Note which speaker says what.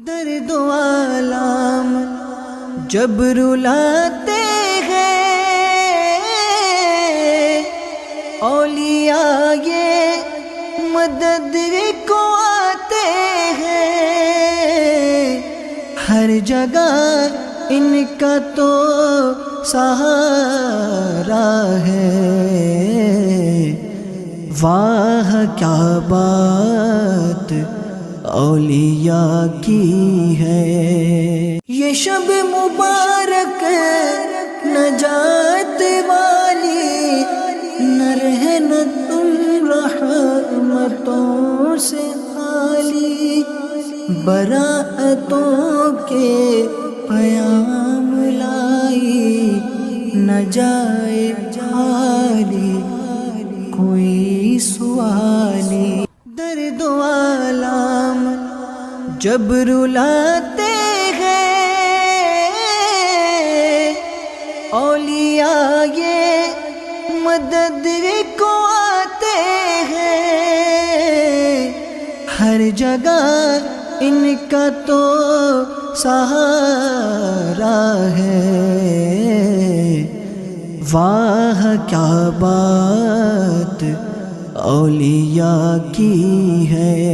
Speaker 1: درد و آلام جب رلاتے ہیں اولیاء یہ مدد کو آتے ہیں، ہر جگہ ان کا تو سہارا ہے۔ واہ کیا بات اولیاء کی ہے، یہ شب مبارک نجات والی، نہ رہنا تم رحمتوں سے خالی، براءتوں کے پیام لائی، نہ جائے خالی کوئی سوالی۔ درد و آلام جب رلاتے ہیں اولیاء یہ مدد کو آتے ہیں، ہر جگہ ان کا تو سہارا ہے۔ واہ کیا بات اولیاء کی ہے۔